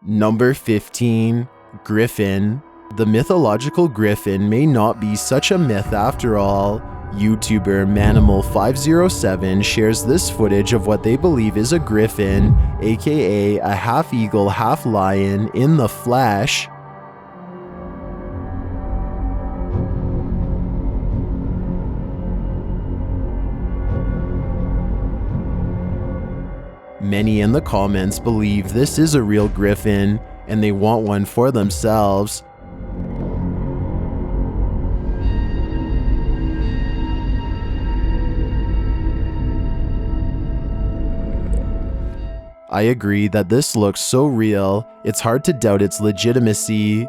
Number 15. Griffin. The mythological griffin may not be such a myth after all. YouTuber Manimal507 shares this footage of what they believe is a griffin, aka a half eagle, half lion, in the flesh. Many in the comments believe this is a real griffin, and they want one for themselves. I agree that this looks so real, it's hard to doubt its legitimacy.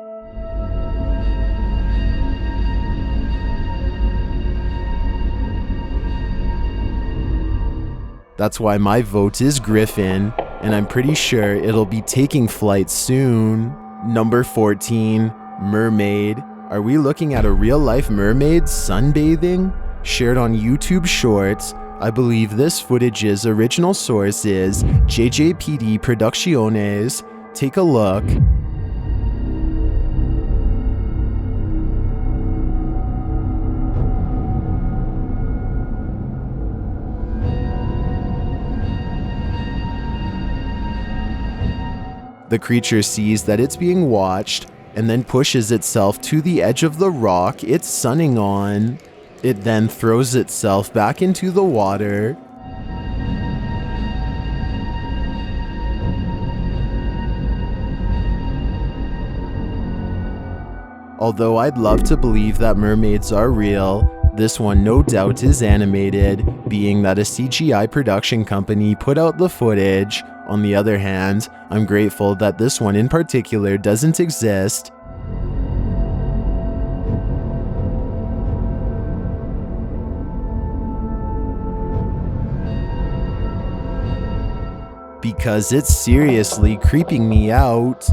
That's why my vote is Griffin, and I'm pretty sure it'll be taking flight soon. Number 14. Mermaid. Are we looking at a real-life mermaid sunbathing? Shared on YouTube Shorts. I believe this footage's original source is JJPD Producciones. Take a look. The creature sees that it's being watched and then pushes itself to the edge of the rock it's sunning on. It then throws itself back into the water. Although I'd love to believe that mermaids are real, this one no doubt is animated, being that a CGI production company put out the footage. On the other hand, I'm grateful that this one in particular doesn't exist. Because it's seriously creeping me out.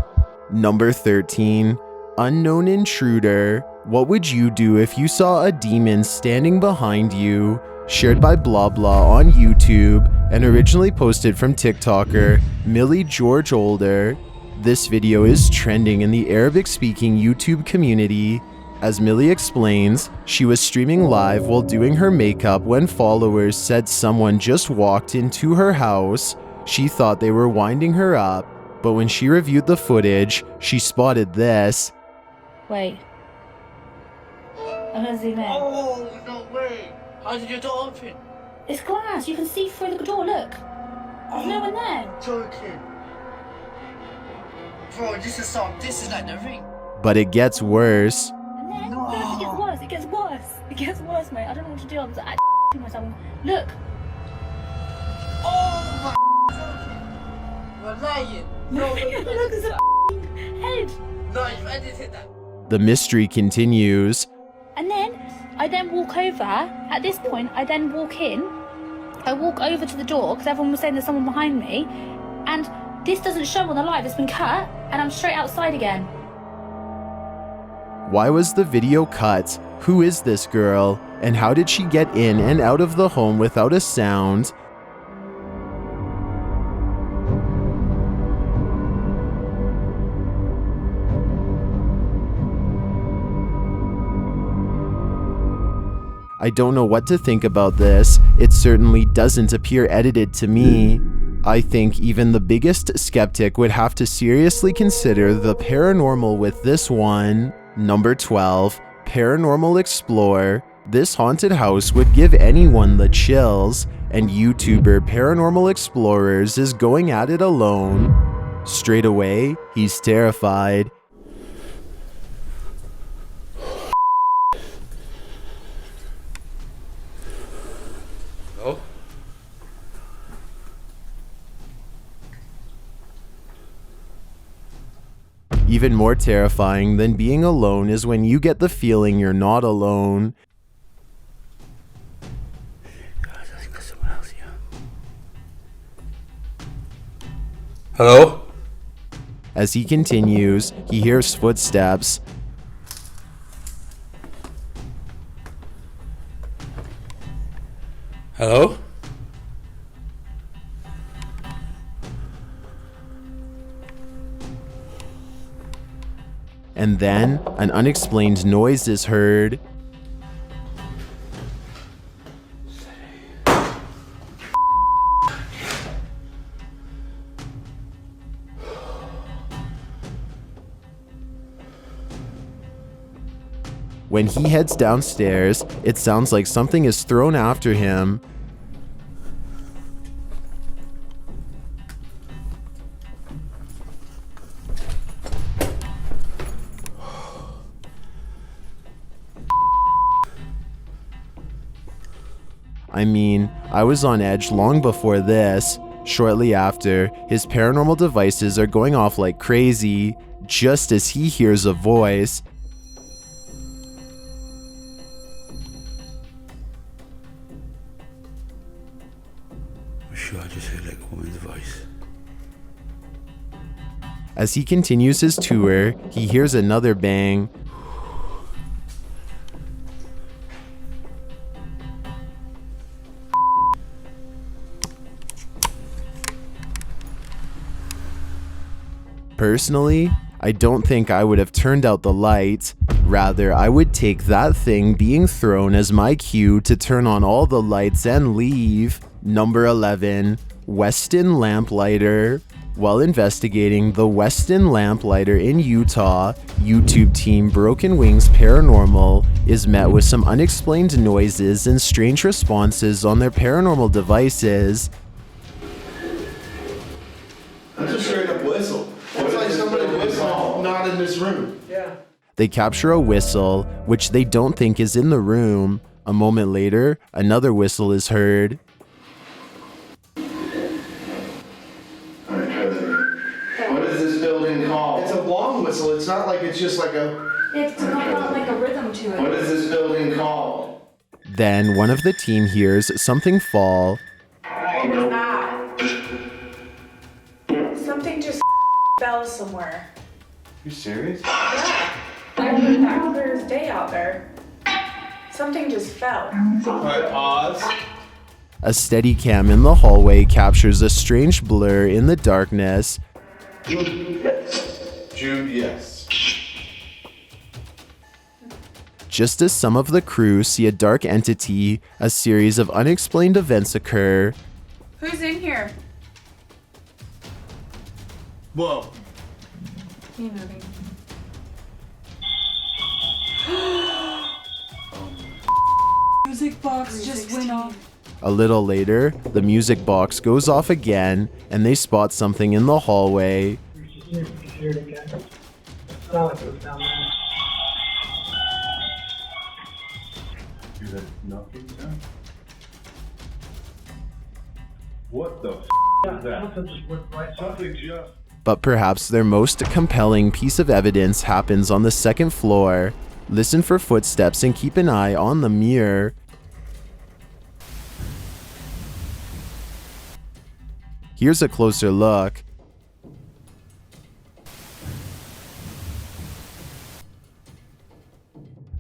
Number 13. Unknown intruder. What would you do if you saw a demon standing behind you? Shared by Blah Blah on YouTube and originally posted from TikToker Millie George Older. This video is trending in the Arabic-speaking YouTube community. As Millie explains, she was streaming live while doing her makeup when followers said someone just walked into her house. She thought they were winding her up, but when she reviewed the footage, she spotted this. Wait. I'm gonna zoom in. Oh, no way! How did your door open? It's glass. You can see through the door. Look. There's no one there. Joking. Bro, this is like the ring. But it gets worse. And then No. look, it gets worse. It gets worse. It gets worse, mate. I don't know what to do. I'm just myself. Look. Oh my You're lying. No, Look, there's a head. no, you've edited that. The mystery continues. And then I then walk over. At this point, I then walk in. I walk over to the door because everyone was saying there's someone behind me. And this doesn't show on the live. It's been cut. And I'm straight outside again. Why was the video cut? Who is this girl? And how did she get in and out of the home without a sound? I don't know what to think about this. It certainly doesn't appear edited to me. I think even the biggest skeptic would have to seriously consider the paranormal with this one. Number 12. Paranormal Explorer. This haunted house would give anyone the chills, and YouTuber Paranormal Explorers is going at it alone. Straight away, he's terrified. Oh? Even more terrifying than being alone is when you get the feeling you're not alone. Hello? As he continues, he hears footsteps. Hello? and then an unexplained noise is heard. When he heads downstairs, it sounds like something is thrown after him. I mean, I was on edge long before this. Shortly after, his paranormal devices are going off like crazy, just as he hears a voice. Sure, I just heard like a woman's voice. As he continues his tour, he hears another bang. Personally, I don't think I would have turned out the light. Rather, I would take that thing being thrown as my cue to turn on all the lights and leave. Number 11, Weston Lamplighter. While investigating the Weston Lamplighter in Utah, YouTube team Broken Wings Paranormal is met with some unexplained noises and strange responses on their paranormal devices. That's a straight up whistle. It's like somebody whistled, not in this room. Yeah. They capture a whistle, which they don't think is in the room. A moment later, another whistle is heard. What is this building called? It's a long whistle. It's not like it's just like a... It's got like a rhythm to it. What is this building called? Then one of the team hears something fall. What was that? Something just fell somewhere. You serious? Yeah. I heard that clear as day out there. Something just fell. Alright, pause. A steady cam in the hallway captures a strange blur in the darkness. Jude, yes. Just as some of the crew see a dark entity, a series of unexplained events occur. Who's in here? Whoa. You moving. Music box just went off. A little later, the music box goes off again, and they spot something in the hallway. What the f is that? Something just... But perhaps their most compelling piece of evidence happens on the second floor. Listen for footsteps and keep an eye on the mirror. Here's a closer look.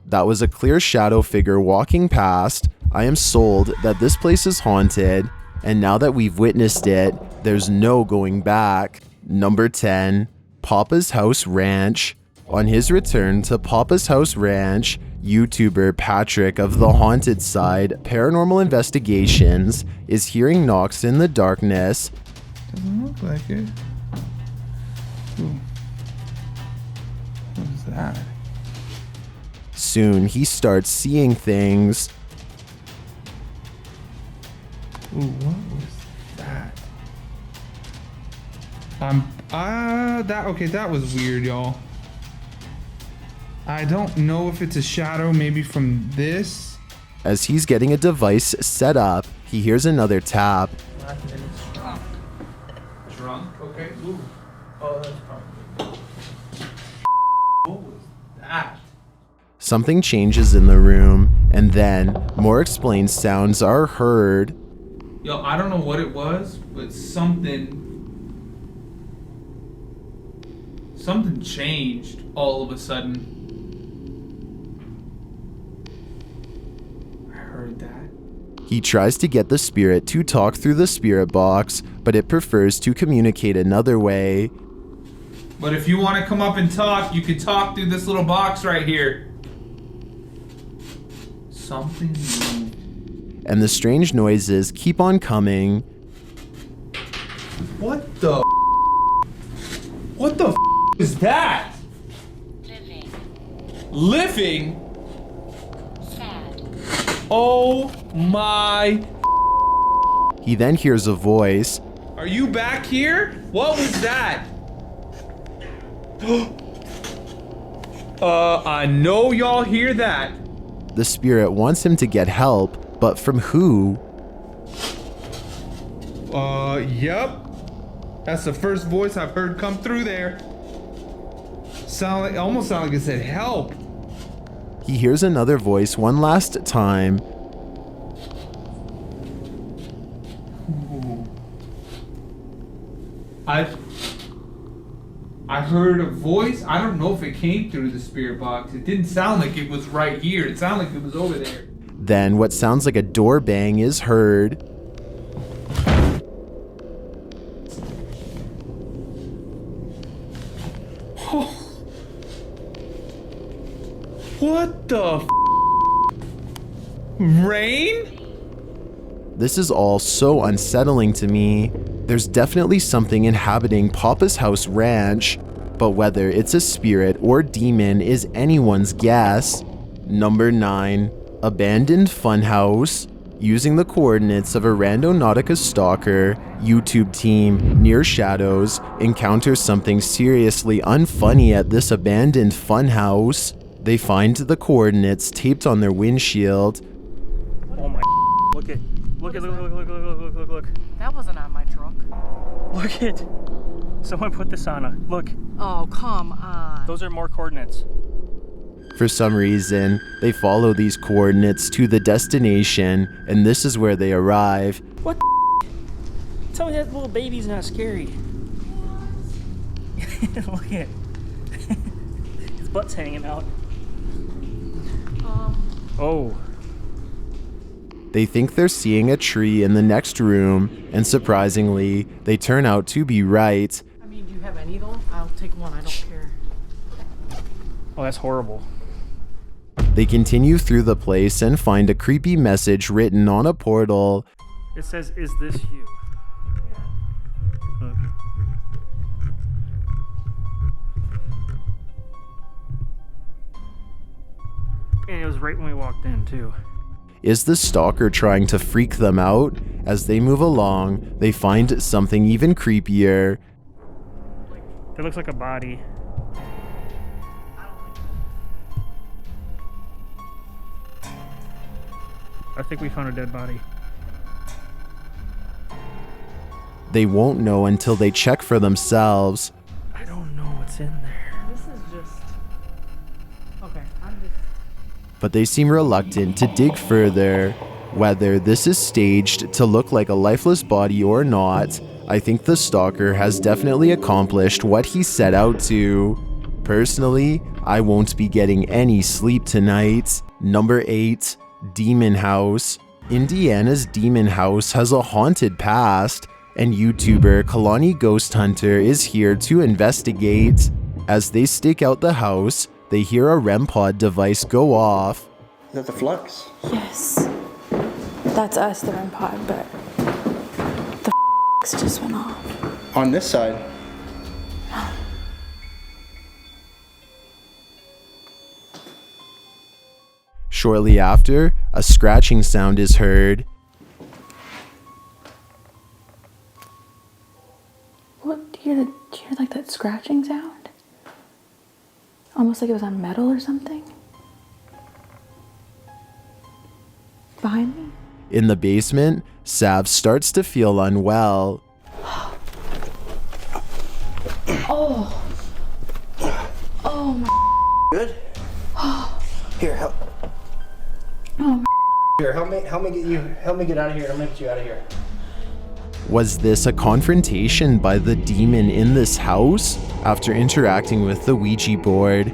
That was a clear shadow figure walking past. I am sold that this place is haunted, and now that we've witnessed it, there's no going back. Number 10, Papa's House Ranch. On his return to Papa's House Ranch, YouTuber Patrick of The Haunted Side Paranormal Investigations is hearing knocks in the darkness. Doesn't look like it. Ooh. What is that? Soon he starts seeing things. Ooh, what was that? That was weird, y'all. I don't know if it's a shadow, maybe from this. As he's getting a device set up, he hears another tap. Drunk, okay. Ooh. Oh, that's probably. What was that? Something changes in the room, and then more explained sounds are heard. Yo, I don't know what it was, but something changed all of a sudden. I heard that. He tries to get the spirit to talk through the spirit box, but it prefers to communicate another way. But if you want to come up and talk, you can talk through this little box right here. Something moved. And the strange noises keep on coming. What the? What the is that? Living? Sad. Oh my. He then hears a voice. Are you back here? What was that? I know y'all hear that. The spirit wants him to get help, but from who? Yep. That's the first voice I've heard come through there. Almost sound like it said help. He hears another voice one last time. I heard a voice. I don't know if it came through the spirit box. It didn't sound like it was right here. It sounded like it was over there. Then what sounds like a door bang is heard. What the Rain? This is all so unsettling to me. There's definitely something inhabiting Papa's House Ranch, but whether it's a spirit or demon is anyone's guess. Number 9. Abandoned Funhouse. Using the coordinates of a Randonautica stalker, YouTube team, Near Shadows, encounters something seriously unfunny at this abandoned funhouse. They find the coordinates taped on their windshield. Oh my, look. That wasn't on my truck. Look it. Someone put this on a, look. Oh, come on. Those are more coordinates. For some reason, they follow these coordinates to the destination, and this is where they arrive. What the? Tell me that little baby's not scary. Look at it. His butt's hanging out. Oh. They think they're seeing a tree in the next room, and surprisingly, they turn out to be right. I mean, do you have any though? I'll take one, I don't care. Oh, that's horrible. They continue through the place and find a creepy message written on a portal. It says, "Is this you?" Look. And it was right when we walked in, too. Is the stalker trying to freak them out? As they move along, they find something even creepier. That looks like a body. I think we found a dead body. They won't know until they check for themselves. I don't know what's in there. This is just... Okay, I'm just... But they seem reluctant to dig further. Whether this is staged to look like a lifeless body or not, I think the stalker has definitely accomplished what he set out to. Personally, I won't be getting any sleep tonight. Number 8. Demon House. Indiana's Demon House has a haunted past, and YouTuber Kalani Ghost Hunter is here to investigate. As they stake out the house, they hear a REM pod device go off. Is that the flux? Yes. That's us, the REM pod, but the just went off. On this side? Shortly after, a scratching sound is heard. What, do you hear like that scratching sound? Almost like it was on metal or something. Behind me? In the basement, Sav starts to feel unwell. Oh. Oh my. Good? Here, help. Oh. Here, help me get out of here. I'm gonna get you out of here. Was this a confrontation by the demon in this house? After interacting with the Ouija board,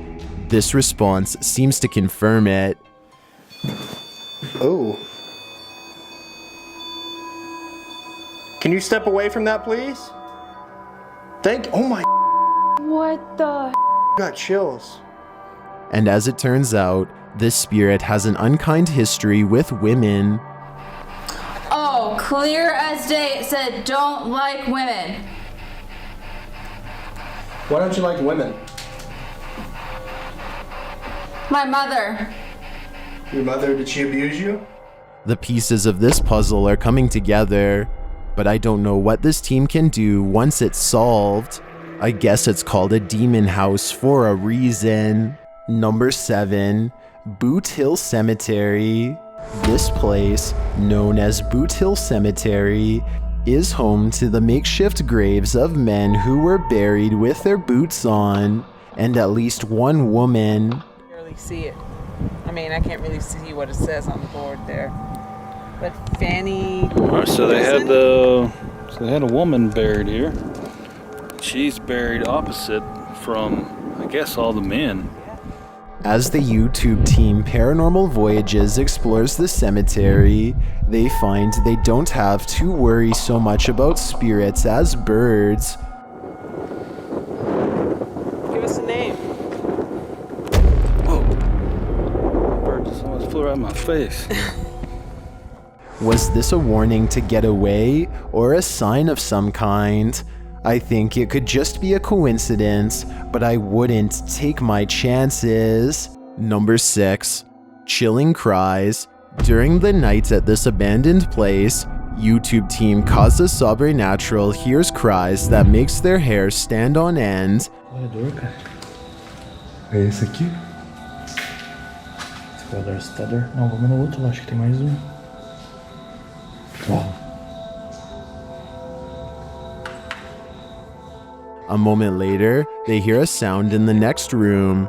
this response seems to confirm it. Oh. Can you step away from that, please? Oh my What the? Got chills. And as it turns out, this spirit has an unkind history with women. Oh, clear as day, it said don't like women. Why don't you like women? My mother. Your mother, did she abuse you? The pieces of this puzzle are coming together, but I don't know what this team can do once it's solved. I guess it's called a demon house for a reason. Number 7, Boot Hill Cemetery. This place, known as Boot Hill Cemetery, is home to the makeshift graves of men who were buried with their boots on, and at least one woman. I can't really see it. I mean, I can't really see what it says on the board there. But Fanny. So they had a woman buried here. She's buried opposite from, I guess, all the men. As the YouTube team Paranormal Voyages explores the cemetery, they find they don't have to worry so much about spirits as birds. Give us a name. Whoa. Bird just almost flew right in my face. Was this a warning to get away, or a sign of some kind? I think it could just be a coincidence, but I wouldn't take my chances. Number 6, Chilling Cries. During the night at this abandoned place, YouTube team Casa Sobrenatural hears cries that makes their hair stand on end. É esse aqui? Esquadrão assustador. Não, vamos no outro lá, acho que tem mais um. Ó. A moment later, they hear a sound in the next room.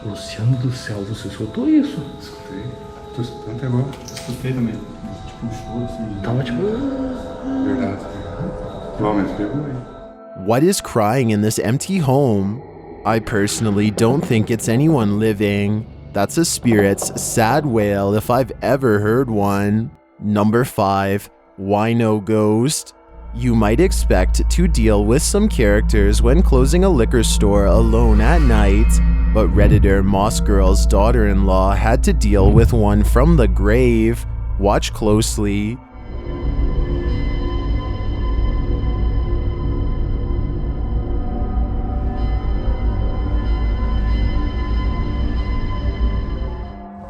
Luciano do céu, você escutou isso? Escutei. Tô escutando até agora. Escutei também. Tipo, um choro assim. Tava tipo. Verdade. Provavelmente pegou aí. What is crying in this empty home? I personally don't think it's anyone living. That's a spirit's sad wail if I've ever heard one. Number 5, Wino Ghost. You might expect to deal with some characters when closing a liquor store alone at night, but Redditor Moss Girl's daughter-in-law had to deal with one from the grave. Watch closely.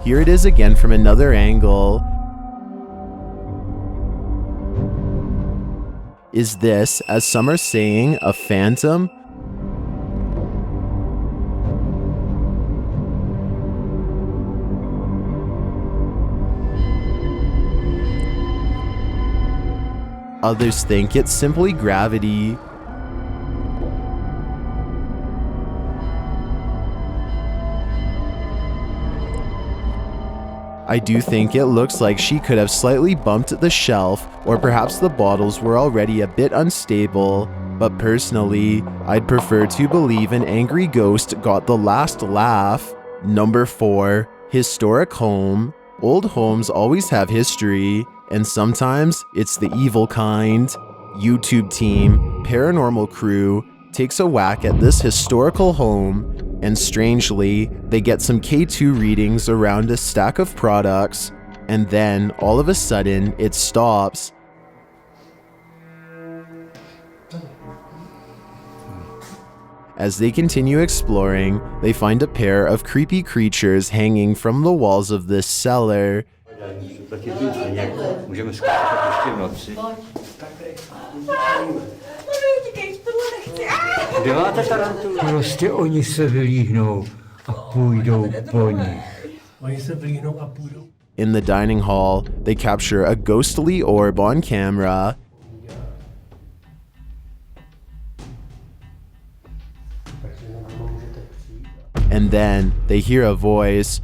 Here it is again from another angle. Is this, as some are saying, a phantom? Others think it's simply gravity. I do think it looks like she could have slightly bumped the shelf, or perhaps the bottles were already a bit unstable, but personally, I'd prefer to believe an angry ghost got the last laugh. Number 4, Historic Home. Old homes always have history, and sometimes it's the evil kind. YouTube team, Paranormal Crew, takes a whack at this historical home, and strangely, they get some K2 readings around a stack of products, and then, all of a sudden, it stops. As they continue exploring, they find a pair of creepy creatures hanging from the walls of this cellar. Prostě oni se vylíhnou a půjdou po nich. Oni se vylíhnou a půjdou. In the dining hall, they capture a ghostly orb on camera. And then they hear a voice.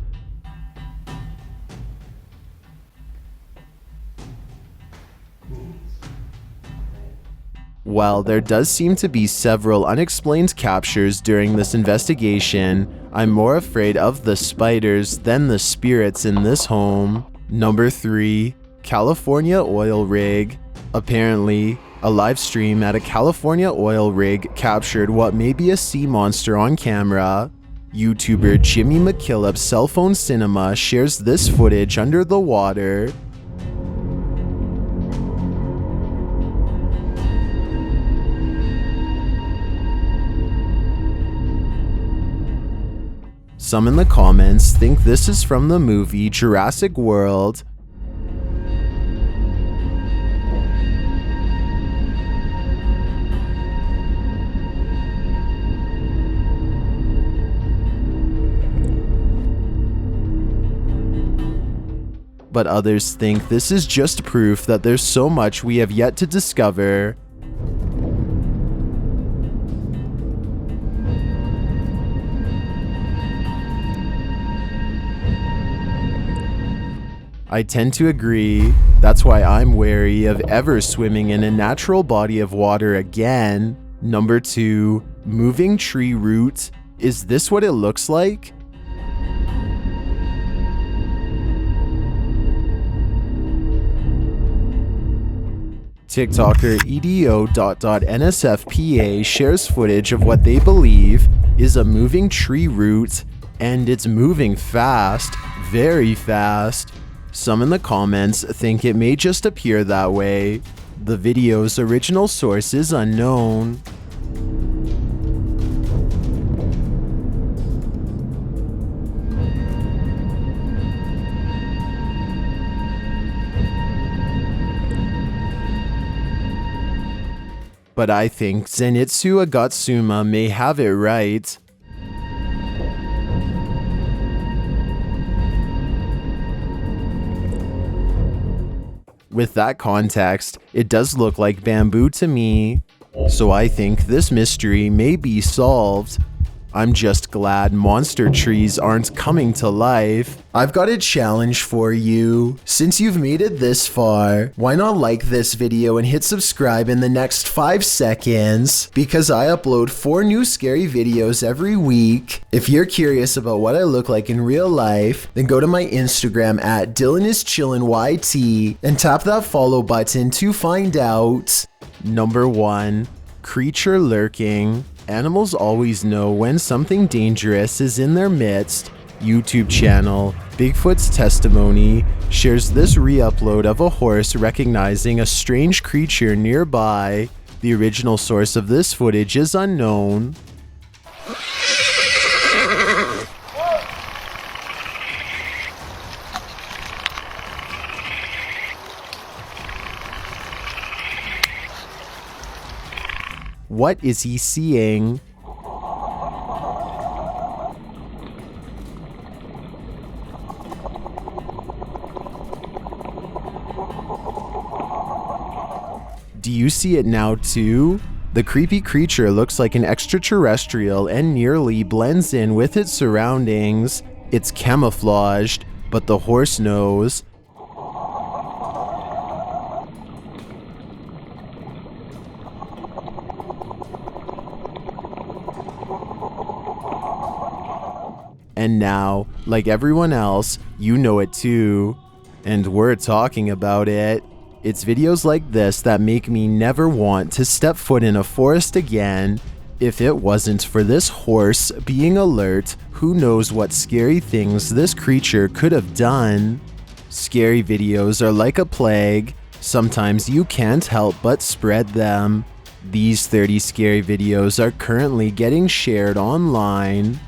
While there does seem to be several unexplained captures during this investigation, I'm more afraid of the spiders than the spirits in this home. Number 3, California oil rig. Apparently, A live stream at a California oil rig captured what may be a sea monster on camera. YouTuber Jimmy McKillop's Cell Phone Cinema shares this footage under the water. Some in the comments think this is from the movie Jurassic World. But others think this is just proof that there's so much we have yet to discover. I tend to agree. That's why I'm wary of ever swimming in a natural body of water again. Number 2, moving tree root. Is this what it looks like? TikToker EDO.NSFPA shares footage of what they believe is a moving tree root, and it's moving fast, very fast. Some in the comments think it may just appear that way. The video's original source is unknown. But I think Zenitsu Agatsuma may have it right. With that context, it does look like bamboo to me, so I think this mystery may be solved. I'm just glad monster trees aren't coming to life. I've got a challenge for you. Since you've made it this far, why not like this video and hit subscribe in the next 5 seconds? Because I upload 4 new scary videos every week. If you're curious about what I look like in real life, then go to my Instagram at DylanIsChillinYT and tap that follow button to find out. Number 1. Creature lurking. Animals always know when something dangerous is in their midst. YouTube channel Bigfoot's Testimony shares this re-upload of a horse recognizing a strange creature nearby. The original source of this footage is unknown. What is he seeing? Do you see it now too? The creepy creature looks like an extraterrestrial and nearly blends in with its surroundings. It's camouflaged, but the horse knows. And now, like everyone else, you know it too. And we're talking about it. It's videos like this that make me never want to step foot in a forest again. If it wasn't for this horse being alert, who knows what scary things this creature could have done. Scary videos are like a plague. Sometimes you can't help but spread them. These 30 scary videos are currently getting shared online.